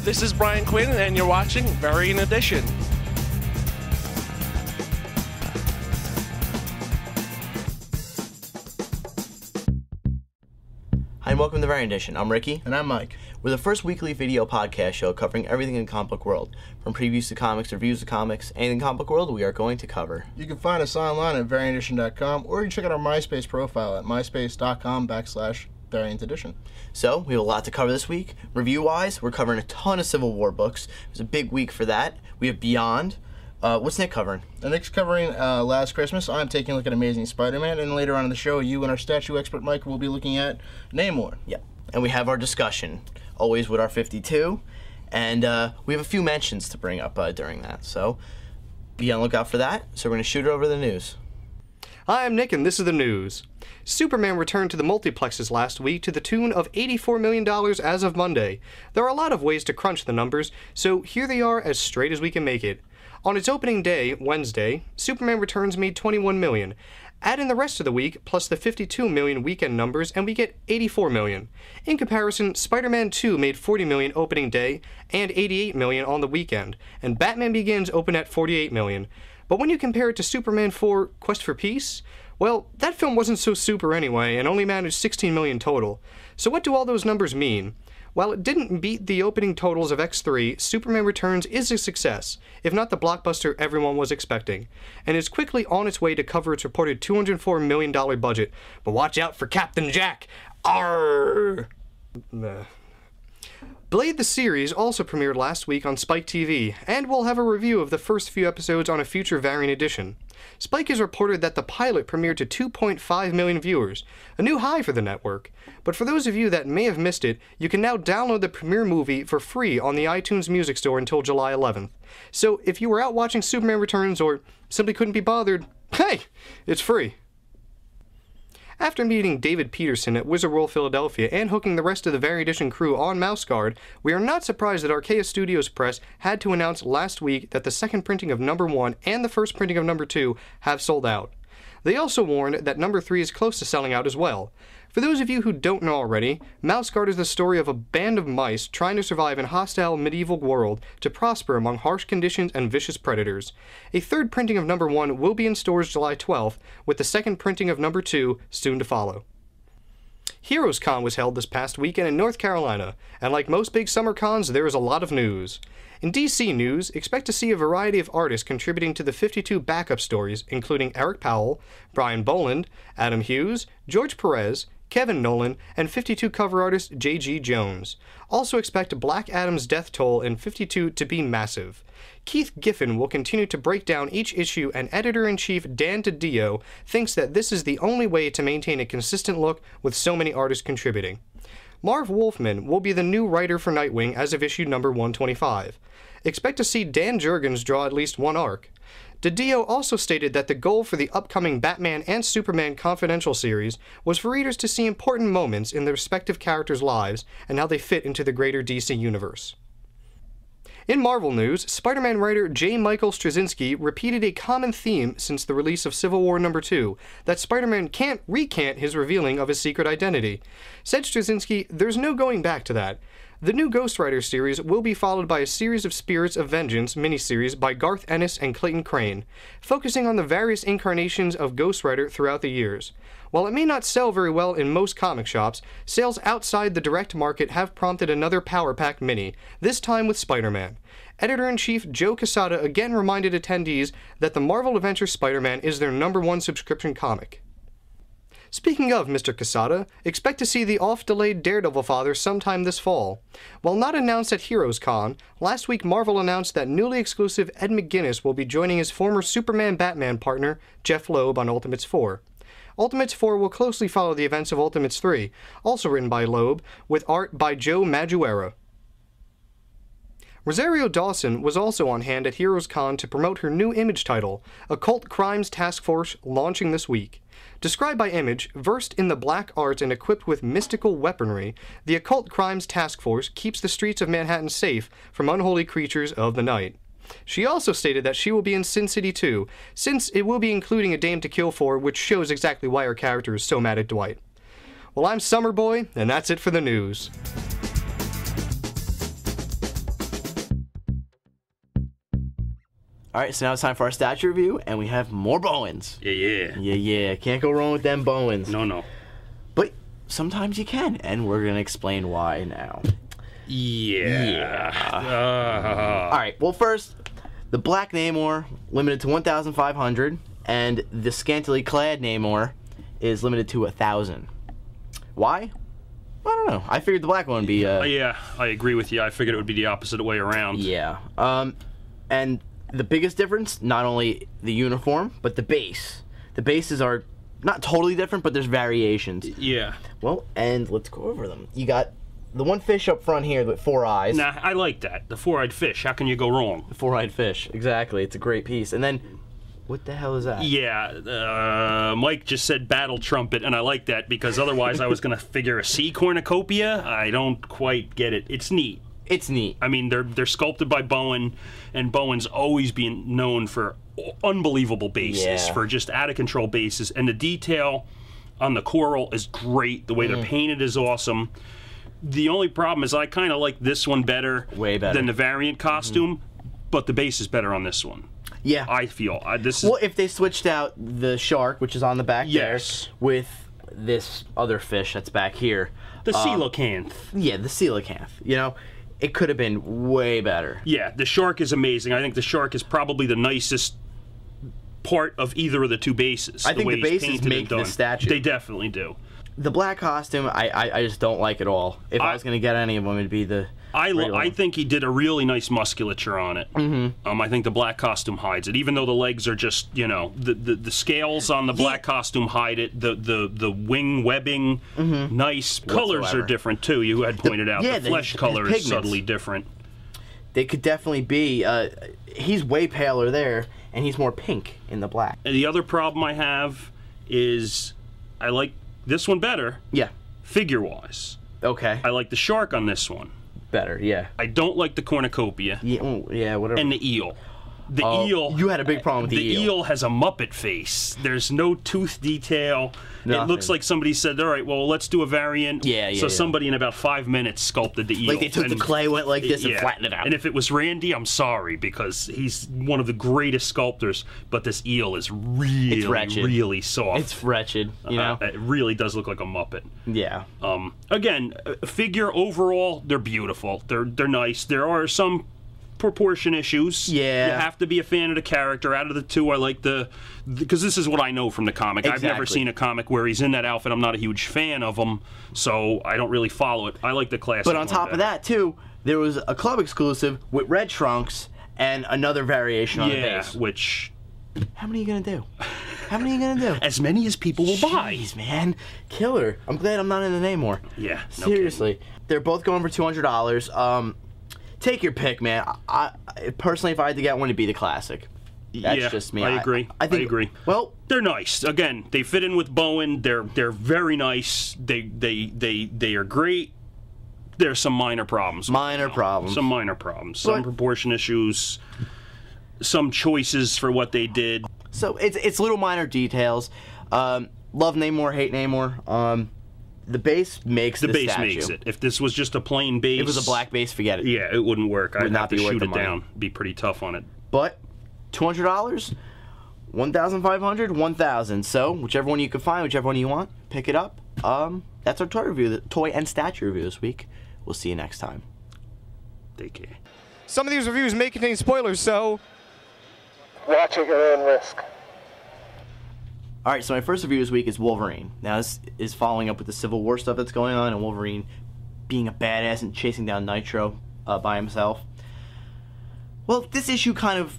This is Brian Quinn, and you're watching Variant Edition. Hi and welcome to Variant Edition. I'm Ricky. And I'm Mike. We're the first weekly video podcast show covering everything in the comic book world. From previews to comics, reviews to comics, anything in the comic book world we are going to cover. You can find us online at variantedition.com, or you can check out our MySpace profile at myspace.com/variantedition. So, we have a lot to cover this week. Review-wise, we're covering a ton of Civil War books. It was a big week for that. We have Beyond. What's Nick covering? Nick's covering Last Christmas. I'm taking a look at Amazing Spider-Man, and later on in the show, you and our statue expert Mike will be looking at Namor. Yep. And we have our discussion, always with our 52, and we have a few mentions to bring up during that. So, be on the lookout for that. So we're going to shoot it over to the news. Hi, I'm Nick, and this is the news. Superman returned to the multiplexes last week to the tune of $84 million as of Monday. There are a lot of ways to crunch the numbers, so here they are as straight as we can make it. On its opening day, Wednesday, Superman Returns made $21 million. Add in the rest of the week, plus the $52 million weekend numbers, and we get $84 million. In comparison, Spider-Man 2 made $40 million opening day, and $88 million on the weekend, and Batman Begins opened at $48 million. But when you compare it to Superman 4 Quest for Peace, well, that film wasn't so super anyway, and only managed $16 million total. So what do all those numbers mean? While it didn't beat the opening totals of X3, Superman Returns is a success, if not the blockbuster everyone was expecting, and is quickly on its way to cover its reported $204 million budget. But watch out for Captain Jack! Arrgh! Blade the series also premiered last week on Spike TV, and we'll have a review of the first few episodes on a future Variant Edition. Spike has reported that the pilot premiered to 2.5 million viewers, a new high for the network. But for those of you that may have missed it, you can now download the premiere movie for free on the iTunes Music Store until July 11th. So if you were out watching Superman Returns or simply couldn't be bothered, hey, it's free. After meeting David Peterson at Wizard World Philadelphia and hooking the rest of the Variant Edition crew on Mouse Guard, we are not surprised that Archaea Studios Press had to announce last week that the second printing of number 1 and the first printing of number 2 have sold out. They also warned that number 3 is close to selling out as well. For those of you who don't know already, Mouse Guard is the story of a band of mice trying to survive in a hostile medieval world to prosper among harsh conditions and vicious predators. A third printing of number 1 will be in stores July 12th, with the second printing of number 2 soon to follow. Heroes Con was held this past weekend in North Carolina, and like most big summer cons, there is a lot of news. In DC news, expect to see a variety of artists contributing to the 52 backup stories, including Eric Powell, Brian Boland, Adam Hughes, George Perez, Kevin Nolan, and 52 cover artist J.G. Jones. Also expect Black Adam's death toll in 52 to be massive. Keith Giffen will continue to break down each issue, and Editor-in-Chief Dan DiDio thinks that this is the only way to maintain a consistent look with so many artists contributing. Marv Wolfman will be the new writer for Nightwing as of issue number 125. Expect to see Dan Jurgens draw at least one arc. DiDio also stated that the goal for the upcoming Batman and Superman Confidential series was for readers to see important moments in their respective characters' lives and how they fit into the greater DC universe. In Marvel news, Spider-Man writer J. Michael Straczynski repeated a common theme since the release of Civil War No. 2, that Spider-Man can't recant his revealing of his secret identity. Said Straczynski, "There's no going back to that. The new Ghost Rider series will be followed by a series of Spirits of Vengeance miniseries by Garth Ennis and Clayton Crane, focusing on the various incarnations of Ghost Rider throughout the years. While it may not sell very well in most comic shops, sales outside the direct market have prompted another Power Pack mini, this time with Spider-Man. Editor-in-Chief Joe Quesada again reminded attendees that the Marvel Adventures Spider-Man is their number 1 subscription comic. Speaking of Mr. Quesada, expect to see the oft-delayed Daredevil father sometime this fall. While not announced at Heroes Con, last week Marvel announced that newly exclusive Ed McGuinness will be joining his former Superman-Batman partner, Jeff Loeb, on Ultimates 4. Ultimates 4 will closely follow the events of Ultimates 3, also written by Loeb, with art by Joe Madureira. Rosario Dawson was also on hand at Heroes Con to promote her new Image title, Occult Crimes Task Force, launching this week. Described by Image, versed in the black arts and equipped with mystical weaponry, the Occult Crimes Task Force keeps the streets of Manhattan safe from unholy creatures of the night. She also stated that she will be in Sin City 2, since it will be including a Dame to Kill For, which shows exactly why her character is so mad at Dwight. Well, I'm Summer Boy, and that's it for the news. All right, so now it's time for our statue review, and we have more Bowens. Yeah. Can't go wrong with them Bowens. No. But sometimes you can, and we're going to explain why now. Yeah. All right, well, first, the Black Namor, limited to 1,500, and the scantily clad Namor is limited to 1,000. Why? I don't know. I figured the black one would be... Yeah, I agree with you. I figured it would be the opposite way around. Yeah. And the biggest difference, not only the uniform, but the base. The bases are not totally different, but there's variations. Yeah. Well, and let's go over them. You got the one fish up front here with 4 eyes. Nah, I like that. The 4-eyed fish. How can you go wrong? The 4-eyed fish. Exactly. It's a great piece. And then... what the hell is that? Yeah, Mike just said battle trumpet, and I like that because otherwise I was going to figure a sea cornucopia. I don't quite get it. It's neat. It's neat. I mean, they're sculpted by Bowen, and Bowen's always been known for unbelievable bases, for just out-of-control bases, and the detail on the coral is great. The way they're painted is awesome. The only problem is I kind of like this one better, way better than the variant costume, but the base is better on this one. Yeah. I feel. This is... Well, if they switched out the shark, which is on the back there, with this other fish that's back here. The coelacanth. Yeah, the coelacanth. You know, it could have been way better. Yeah, the shark is amazing. I think the shark is probably the nicest part of either of the two bases. I think the bases make the statue. They definitely do. The black costume, I just don't like at all. If I was going to get any of them, it'd be the... I think he did a really nice musculature on it. I think the black costume hides it, even though the legs are just, you know, the scales on the black costume hide it. The wing webbing, nice. Colors are different too. You had pointed out the flesh color is subtly different. They could definitely be. He's way paler there, and he's more pink in the black. And the other problem I have is I like this one better. Yeah. Figure-wise. Okay. I like the shark on this one. Better, yeah. I don't like the cornucopia. Yeah, whatever. And the eel. The eel... You had a big problem with the eel. The eel has a Muppet face. There's no tooth detail. Nothing. It looks like somebody said, all right, well, let's do a variant. So somebody in about 5 minutes sculpted the eel. Like they took the clay, went like this, and flattened it out. And if it was Randy, I'm sorry, because he's one of the greatest sculptors, but this eel is really soft. It's wretched, you know? It really does look like a Muppet. Yeah. Again, figure overall, they're beautiful. They're nice. There are some proportion issues. Yeah. You have to be a fan of the character. Out of the two, I like because this is what I know from the comic. Exactly. I've never seen a comic where he's in that outfit. I'm not a huge fan of him, so I don't really follow it. I like the classic. But on top of that, too, there was a club exclusive with red trunks and another variation on the base. Which... how many are you going to do? How many are you going to do? As many as people will buy. Jeez, man. Killer. I'm glad I'm not in the Namor. Yeah. Seriously. They're both going for $200. Take your pick, man. I personally, if I had to get one, it'd be the classic. That's just me. I agree. I think, I agree. Well, they're nice. Again, they fit in with Bowen. They're very nice. They are great. There's some minor problems. Some minor problems. Some proportion issues. Some choices for what they did. So it's little minor details. Love Namor, hate Namor. The base makes the statue. The base makes it. If this was just a plain base... if it was a black base, forget it. Yeah, it wouldn't work. I'd have to shoot it down. Money. Be pretty tough on it. But $200, 1,500, 1,000. So whichever one you can find, whichever one you want, pick it up. That's our toy review, the toy and statue review this week. We'll see you next time. Take care. Some of these reviews may contain spoilers, so... watch at your own risk. Alright, so my first review this week is Wolverine. Now, this is following up with the Civil War stuff that's going on, and Wolverine being a badass and chasing down Nitro by himself. Well, this issue kind of...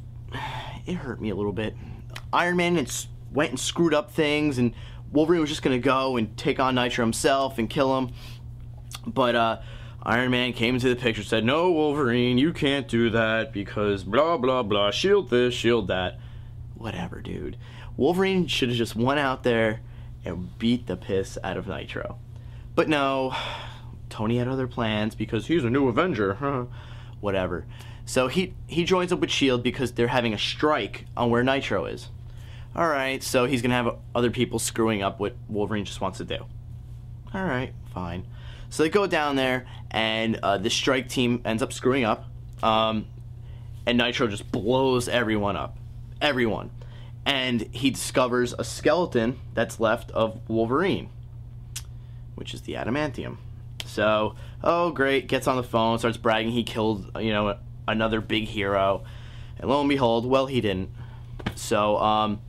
it hurt me a little bit. Iron Man went and screwed up things, and Wolverine was just going to go and take on Nitro himself and kill him. But Iron Man came into the picture and said, "No, Wolverine, you can't do that because blah, blah, blah, shield this, shield that." Whatever, dude. Wolverine should have just went out there and beat the piss out of Nitro. But no, Tony had other plans because he's a new Avenger. Whatever. So he joins up with S.H.I.E.L.D. because they're having a strike on where Nitro is. Alright, so he's going to have other people screwing up what Wolverine just wants to do. Alright, fine. So they go down there, and the strike team ends up screwing up. and Nitro just blows everyone up. Everyone. And he discovers a skeleton that's left of Wolverine, which is the adamantium. So, oh great, gets on the phone, starts bragging he killed, another big hero. And lo and behold, well, he didn't. So,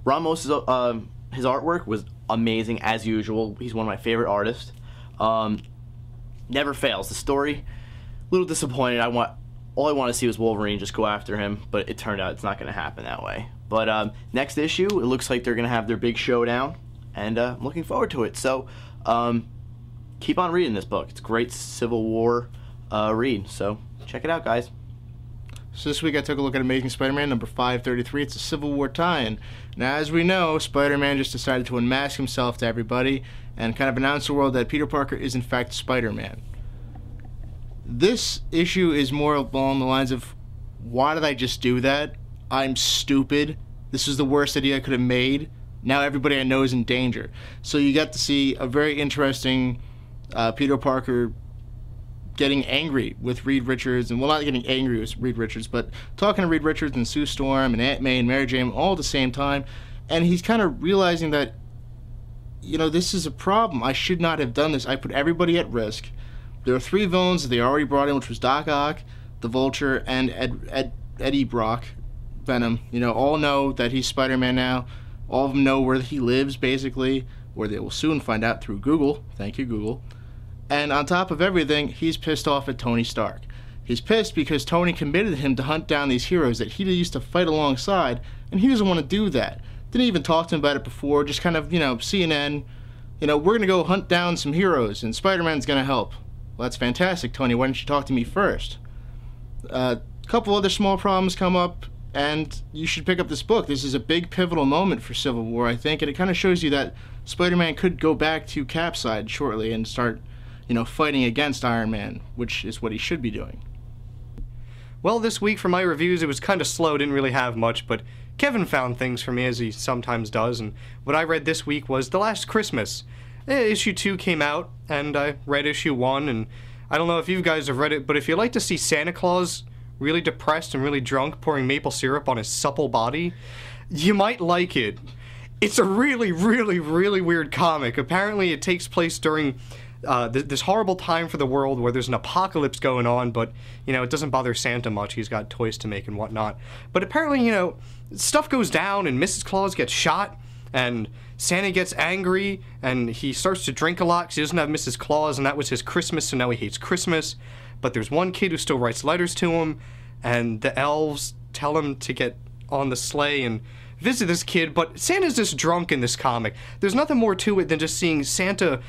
Ramos' his artwork was amazing as usual. He's one of my favorite artists. Never fails. The story, a little disappointed. All I want to see was Wolverine just go after him, but it turned out it's not going to happen that way. But next issue, it looks like they're going to have their big showdown, and I'm looking forward to it. So keep on reading this book. It's a great Civil War read, so check it out, guys. So this week I took a look at Amazing Spider-Man number 533. It's a Civil War tie-in. Now, as we know, Spider-Man just decided to unmask himself to everybody and kind of announce to the world that Peter Parker is in fact Spider-Man. This issue is more along the lines of, why did I just do that? I'm stupid. This is the worst idea I could have made. Now everybody I know is in danger. So you get to see a very interesting Peter Parker getting angry with Reed Richards, and well, not getting angry with Reed Richards, but talking to Reed Richards and Sue Storm and Aunt May and Mary Jane all at the same time, and he's kind of realizing that, this is a problem. I should not have done this. I put everybody at risk. There are 3 villains that they already brought in, which was Doc Ock, the Vulture, and Eddie Brock, Venom. All know that he's Spider-Man now. All of them know where he lives, basically, where they will soon find out through Google. Thank you, Google. And on top of everything, he's pissed off at Tony Stark. He's pissed because Tony committed him to hunt down these heroes that he used to fight alongside, and he doesn't want to do that. Didn't even talk to him about it before, just kind of, CNN, we're going to go hunt down some heroes, and Spider-Man's going to help. Well, that's fantastic, Tony. Why didn't you talk to me first? A couple other small problems come up, and you should pick up this book. This is a big pivotal moment for Civil War, I think, and it kind of shows you that Spider-Man could go back to Cap's side shortly and start, fighting against Iron Man, which is what he should be doing. Well, this week for my reviews, it was kind of slow, didn't really have much, but Kevin found things for me, as he sometimes does, and what I read this week was The Last Christmas. Issue 2 came out, and I read issue 1, and I don't know if you guys have read it, but if you like to see Santa Claus really depressed and really drunk pouring maple syrup on his supple body, you might like it. It's a really, really, really weird comic. Apparently it takes place during this horrible time for the world where there's an apocalypse going on, but, it doesn't bother Santa much. He's got toys to make and whatnot. But apparently, stuff goes down and Mrs. Claus gets shot, and Santa gets angry, and he starts to drink a lot because he doesn't have Mrs. Claus, and that was his Christmas, so now he hates Christmas. But there's one kid who still writes letters to him, and the elves tell him to get on the sleigh and visit this kid, but Santa's just drunk in this comic. There's nothing more to it than just seeing Santa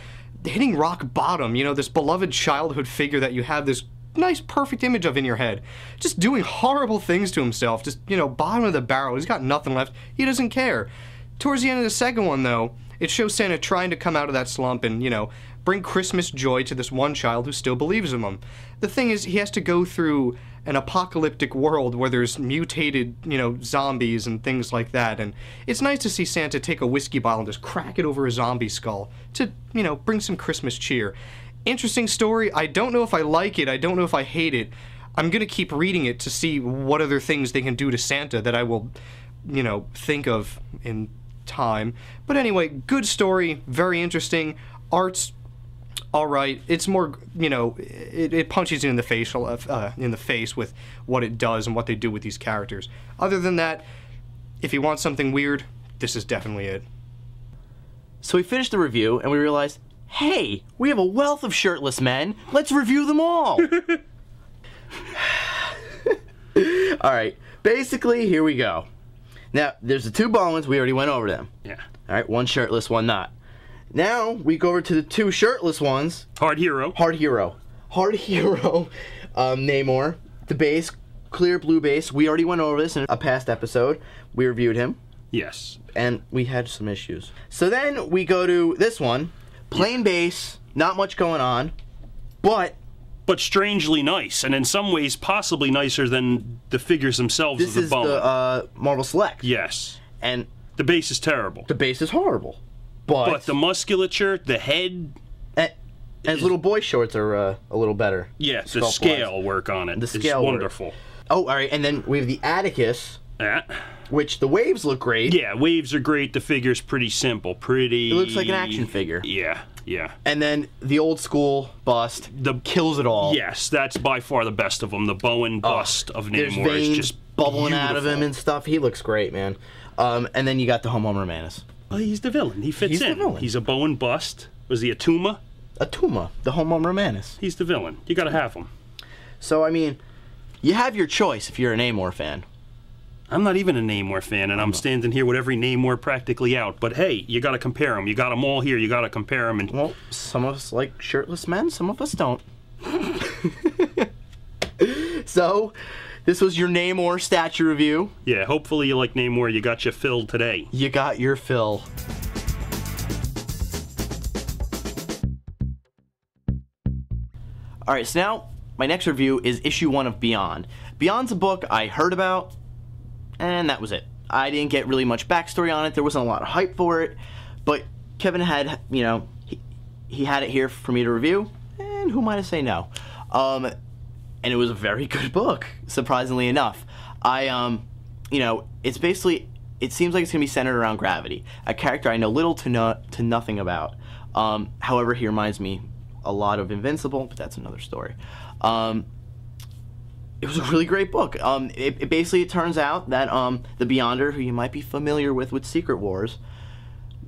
hitting rock bottom, this beloved childhood figure that you have this nice, perfect image of in your head, just doing horrible things to himself, just, bottom of the barrel. He's got nothing left. He doesn't care. Towards the end of the second one, though, it shows Santa trying to come out of that slump and, bring Christmas joy to this one child who still believes in him. The thing is, he has to go through an apocalyptic world where there's mutated, zombies and things like that, and it's nice to see Santa take a whiskey bottle and just crack it over a zombie skull to, bring some Christmas cheer. Interesting story. I don't know if I like it. I don't know if I hate it. I'm gonna keep reading it to see what other things they can do to Santa that I will, think of in time. But anyway, good story, very interesting. Art's alright. It's more, it punches you in the face with what it does and what they do with these characters. Other than that, if you want something weird, this is definitely it. So we finished the review, and we realized, hey, we have a wealth of shirtless men. Let's review them all. Alright, basically, here we go. Now, there's the 2 Bowens. We already went over them. Yeah. Alright, one shirtless, one not. Now, we go over to the 2 shirtless ones. Hard Hero. Namor. The base, clear blue base. We already went over this in a past episode. We reviewed him. Yes. And we had some issues. So then we go to this one. Plain base, not much going on, but strangely nice, and in some ways possibly nicer than the figures themselves of the Bowen. This is the Marvel Select. Yes. And the base is terrible. The base is horrible. But the musculature, the head, And his little boy shorts are a little better. Yeah, the scale work on it is wonderful. Oh, all right, and then we have the Atticus, Yeah. which the waves look great. Yeah, waves are great. The figure's pretty simple. It looks like an action figure. Yeah, yeah. And then the old school bust kills it all. Yes, that's by far the best of them. The Bowen bust of There's Namor is veins just bubbling beautiful. out of him and stuff. He looks great, man. And then you got the Homo Romanus. Well, he's the villain. He fits in. The villain. He's a Bowen bust. Was he a Tuma? A Tuma, the Homo Romanus. He's the villain. You gotta have him. So, I mean, you have your choice if you're a Namor fan. I'm not even a Namor fan, and I'm standing here with every Namor practically out. But hey, you gotta compare them. You got them all here. You gotta compare them. And Well, some of us like shirtless men, some of us don't. So, this was your Namor statue review. yeah, hopefully you like Namor. You got your fill today. You got your fill. Alright, so now my next review is issue 1 of Beyond. Beyond's a book I heard about, and that was it. I didn't get really much backstory on it. There wasn't a lot of hype for it, but Kevin had, he had it here for me to review, and who am I to say no? And it was a very good book, surprisingly enough. It's basically, it seems like it's going to be centered around Gravity, a character I know little to nothing about. However, he reminds me a lot of Invincible, but that's another story. It was a really great book. It turns out that the Beyonder, who you might be familiar with Secret Wars,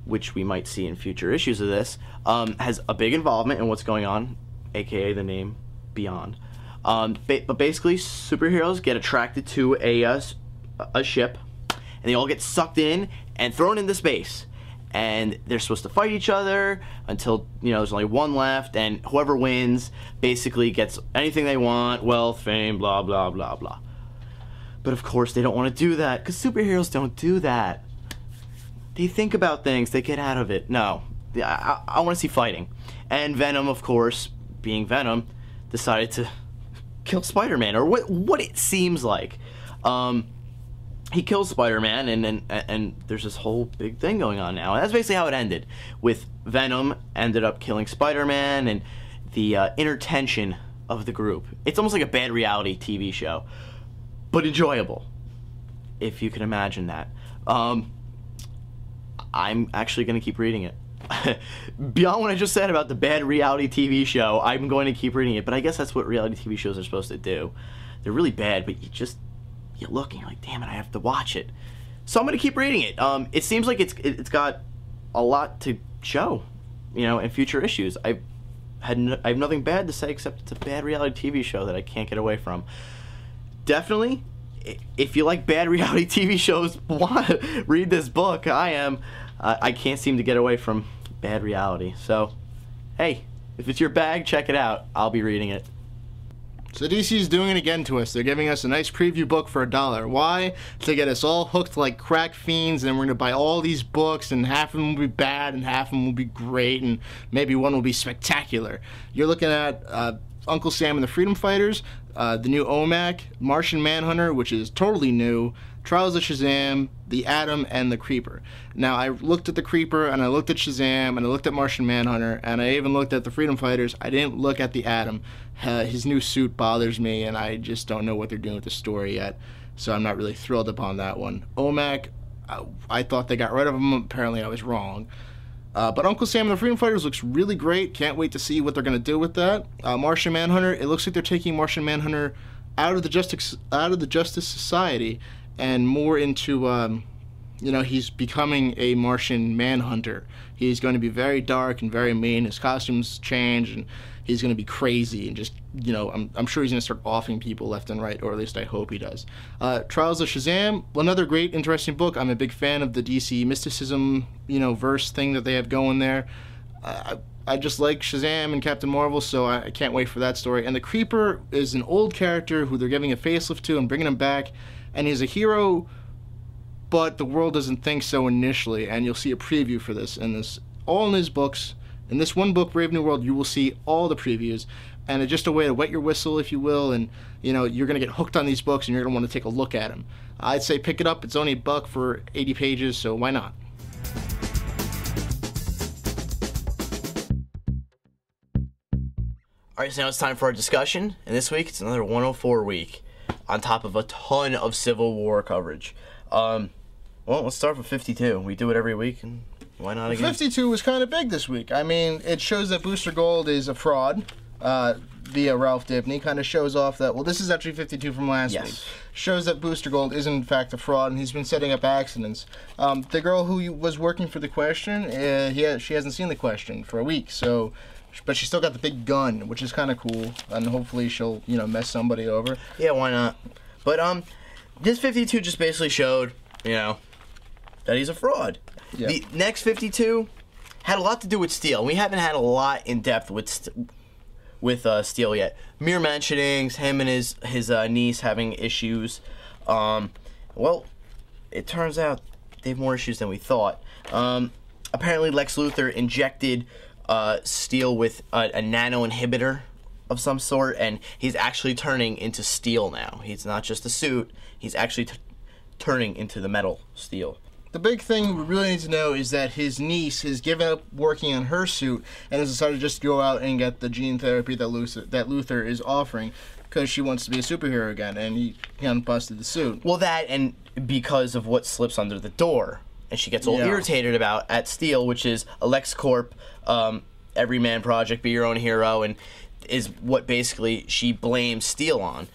which we might see in future issues of this, has a big involvement in what's going on, aka the name Beyond. But basically, superheroes get attracted to a ship, and they all get sucked in and thrown into space. And they're supposed to fight each other until, there's only one left, and whoever wins basically gets anything they want, wealth, fame, blah, blah, blah, blah. But of course, they don't want to do that, because superheroes don't do that. They think about things, they get out of it. No, I want to see fighting. And Venom, of course, being Venom, decided to kill Spider-Man, or what it seems like. He kills Spider-Man, and there's this whole big thing going on now. And that's basically how it ended, with Venom ended up killing Spider-Man, and the inner tension of the group. It's almost like a bad reality TV show, but enjoyable, if you can imagine that. I'm actually going to keep reading it. Beyond what I just said about the bad reality TV show, I'm going to keep reading it, but I guess that's what reality TV shows are supposed to do. They're really bad, but you look and you're like, damn it, I have to watch it. So I'm going to keep reading it. It seems like it's got a lot to show, in future issues. I have nothing bad to say except it's a bad reality TV show that I can't get away from. Definitely, if you like bad reality TV shows, read this book. I can't seem to get away from bad reality. So, hey, if it's your bag, check it out. I'll be reading it. So DC's doing it again to us. They're giving us a nice preview book for $1. Why? To get us all hooked like crack fiends, and we're going to buy all these books, and half of them will be bad, and half of them will be great, and maybe one will be spectacular. You're looking at Uncle Sam and the Freedom Fighters, the new OMAC, Martian Manhunter, which is totally new, Trials of Shazam, the Atom, and the Creeper. Now, I looked at the Creeper, and I looked at Shazam, and I looked at Martian Manhunter, and I even looked at the Freedom Fighters. I didn't look at the Atom. His new suit bothers me, and I just don't know what they're doing with the story yet, so I'm not really thrilled upon that one. OMAC, I thought they got rid of him. Apparently, I was wrong. But Uncle Sam and the Freedom Fighters looks really great. Can't wait to see what they're going to do with that. Martian Manhunter, it looks like they're taking Martian Manhunter out of the Justice Society and more into, he's becoming a Martian Manhunter. He's going to be very dark and very mean. His costumes change, and he's going to be crazy and just, I'm sure he's going to start offing people left and right, or at least I hope he does. Trials of Shazam, another great, interesting book. I'm a big fan of the DC mysticism, verse thing that they have going there. I just like Shazam and Captain Marvel, so I can't wait for that story. And the Creeper is an old character who they're giving a facelift to and bringing him back, and he's a hero, but the world doesn't think so initially, and you'll see a preview for this all in his books. In this one book, Brave New World, you will see all the previews, and it's just a way to wet your whistle, if you will, and you're going to get hooked on these books, and you're going to want to take a look at them. I'd say pick it up. It's only $1 for 80 pages, so why not? All right, so now it's time for our discussion, and this week it's another 104 week, on top of a ton of Civil War coverage. Well, let's start with 52. We do it every week, and why not again? 52 was kind of big this week. I mean, it shows that Booster Gold is a fraud via Ralph Dibny. Kind of shows off that, well, this is actually 52 from last week. Shows that Booster Gold is in fact a fraud, and he's been setting up accidents. The girl who was working for the Question, she hasn't seen the Question for a week, so... But she still got the big gun, which is kind of cool, and hopefully she'll, mess somebody over. Yeah, why not? But this 52 just basically showed, that he's a fraud. Yeah. The next 52 had a lot to do with Steel. We haven't had a lot in depth with Steel yet. Mere mentionings, him and his niece having issues. Well, it turns out they have more issues than we thought. Apparently, Lex Luthor injected Steel with a nano inhibitor of some sort, and he's actually turning into Steel now. He's not just a suit, he's actually turning into the metal Steel. The big thing we really need to know is that his niece has given up working on her suit and has decided to just go out and get the gene therapy that Luthor is offering because she wants to be a superhero again, and he kind of busted the suit. Well, that, and because of what slips under the door, and she gets all irritated about at Steel, which is a LexCorp everyman project, be your own hero, and is what basically she blames Steel on.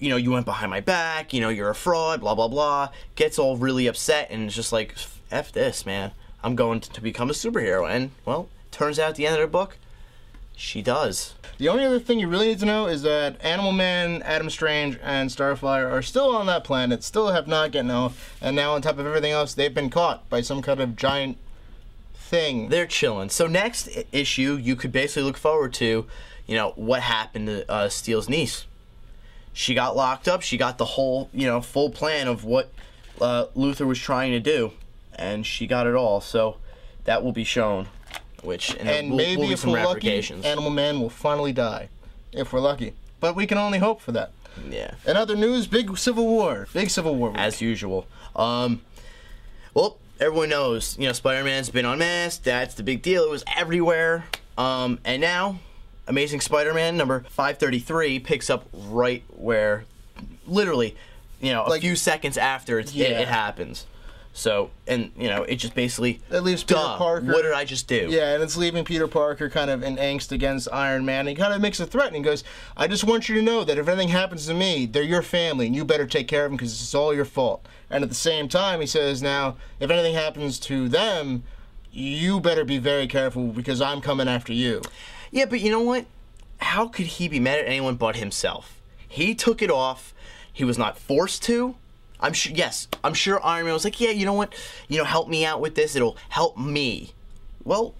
You went behind my back, you're a fraud, blah, blah, blah. Gets all really upset, and it's just like, F this, man. I'm going to become a superhero. And, well, turns out at the end of the book, she does. The only other thing you really need to know is that Animal Man, Adam Strange, and Starfire are still on that planet, still have not gotten off, and now on top of everything else, they've been caught by some kind of giant thing. They're chilling. So next issue, you could basically look forward to, what happened to Steel's niece. She got locked up. She got the whole, full plan of what Luthor was trying to do, and she got it all. So that will be shown, and maybe if we're lucky, Animal Man will finally die, if we're lucky. But we can only hope for that. Yeah. In other news, big Civil War week. As usual. Well, everyone knows, Spider-Man's been unmasked. That's the big deal. It was everywhere. And now, Amazing Spider-Man number 533 picks up right where, literally, a few seconds after it happens. So, and, it just basically, it leaves Peter Parker. What did I just do? Yeah, and it's leaving Peter Parker kind of in angst against Iron Man. He kind of makes a threat, and he goes, I just want you to know that if anything happens to me, they're your family, and you better take care of them because it's all your fault. And at the same time, he says, now, if anything happens to them, you better be very careful because I'm coming after you. Yeah, but you know what? How could he be mad at anyone but himself? He took it off. He was not forced to. I'm sure Iron Man was like, yeah, you know what? Help me out with this. It'll help me. Well,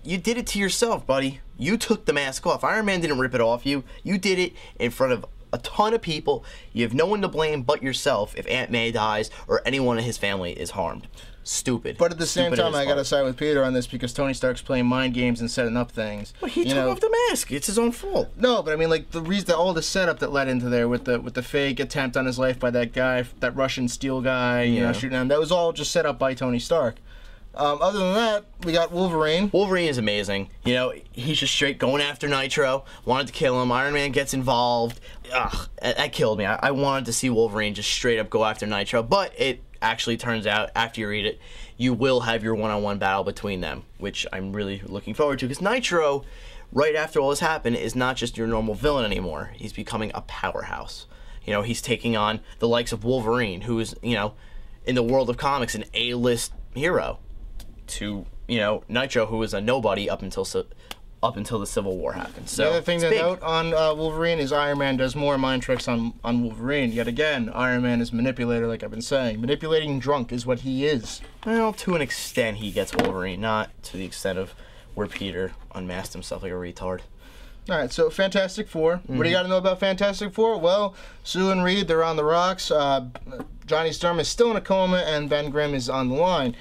you did it to yourself, buddy. You took the mask off. Iron Man didn't rip it off you. You did it in front of a ton of people. You have no one to blame but yourself if Aunt May dies or anyone in his family is harmed. Stupid. But at the same time, I gotta side with Peter on this because Tony Stark's playing mind games and setting up things. Well, he took off the mask. It's his own fault. No, but I mean, like the reason, all the setup that led into there with the fake attempt on his life by that guy, that Russian Steel guy, shooting him. That was all just set up by Tony Stark. Other than that, we got Wolverine. Wolverine is amazing. He's just straight going after Nitro. Wanted to kill him. Iron Man gets involved. Ugh, that killed me. I wanted to see Wolverine just straight up go after Nitro, but it actually turns out, after you read it, you will have your one-on-one battle between them, which I'm really looking forward to, because Nitro, right after all this happened, is not just your normal villain anymore. He's becoming a powerhouse. He's taking on the likes of Wolverine, who is, in the world of comics, an A-list hero, to, Nitro, who was a nobody up until the Civil War happened. So the other thing to note on Wolverine is Iron Man does more mind tricks on Wolverine. Yet again, Iron Man is manipulator, like I've been saying. Manipulating drunk is what he is. Well, to an extent he gets Wolverine, not to the extent of where Peter unmasked himself like a retard. Alright, so Fantastic Four. What do you got to know about Fantastic Four? Well, Sue and Reed, they're on the rocks. Johnny Storm is still in a coma, and Ben Grimm is on the line.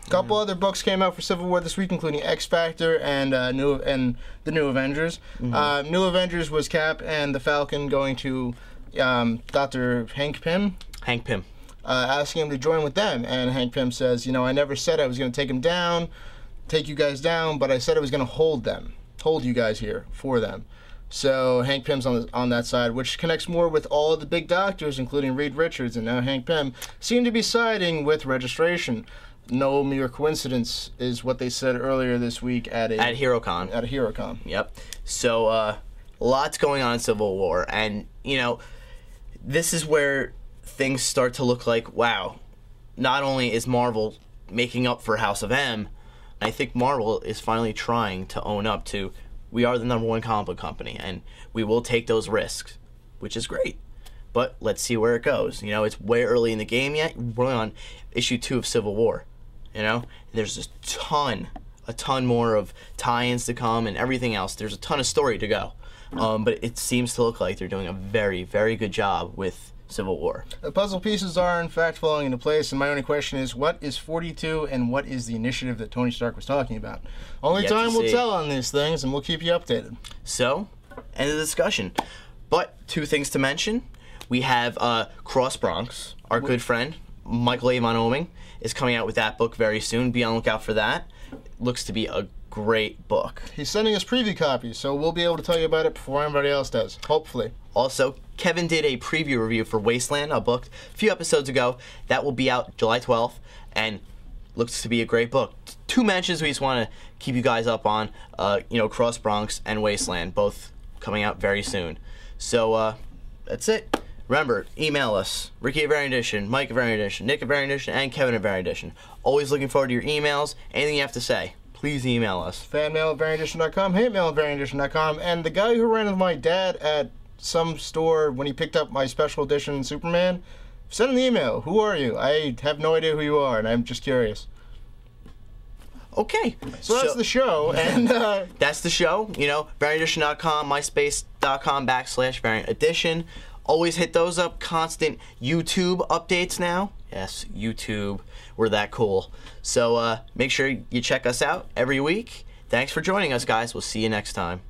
A couple other books came out for Civil War this week, including X Factor and the New Avengers. New Avengers was Cap and the Falcon going to Dr. Hank Pym. Hank Pym. Asking him to join with them, and Hank Pym says, I never said I was going to take you guys down, but I said I was going to hold you guys here for them. So Hank Pym's on that side, which connects more with all of the big doctors, including Reed Richards and now Hank Pym, seem to be siding with registration. No mere coincidence is what they said earlier this week at HeroCon. At a HeroCon. Yep. So lots going on in Civil War, and this is where things start to look like, wow, not only is Marvel making up for House of M, I think Marvel is finally trying to own up to, we are the #1 comic book company, and we will take those risks, which is great. But let's see where it goes. It's way early in the game yet. We're on issue 2 of Civil War. There's a ton more of tie-ins to come and everything else. There's a ton of story to go. But it seems to look like they're doing a very, very good job with Civil War. The puzzle pieces are, in fact, falling into place, and my only question is, what is 42 and what is the initiative that Tony Stark was talking about? Only time will tell on these things, and we'll keep you updated. So, end of the discussion. But 2 things to mention. We have Cross Bronx, our good friend, Michael Avon Oeming, is coming out with that book very soon. Be on the lookout for that. Looks to be a great book. He's sending us preview copies, so we'll be able to tell you about it before anybody else does, hopefully. Also, Kevin did a preview review for Wasteland, a book a few episodes ago. That will be out July 12th, and looks to be a great book. 2 mentions we just want to keep you guys up on, Cross Bronx and Wasteland, both coming out very soon. So, that's it. Remember, email us, Ricky at Variant Edition, Mike at Variant Edition, Nick at Variant Edition, and Kevin at Variant Edition. Always looking forward to your emails. Anything you have to say, please email us. Fanmail at variantedition.com, hatemail at variantedition.com, and the guy who ran with my dad at some store when he picked up my special edition Superman, send an email. Who are you? I have no idea who you are, and I'm just curious. Okay. So that's the show, and that's the show. Variantedition.com, myspace.com/Variant Edition. Always hit those up. Constant YouTube updates now. Yes, YouTube. We're that cool. So make sure you check us out every week. Thanks for joining us, guys. We'll see you next time.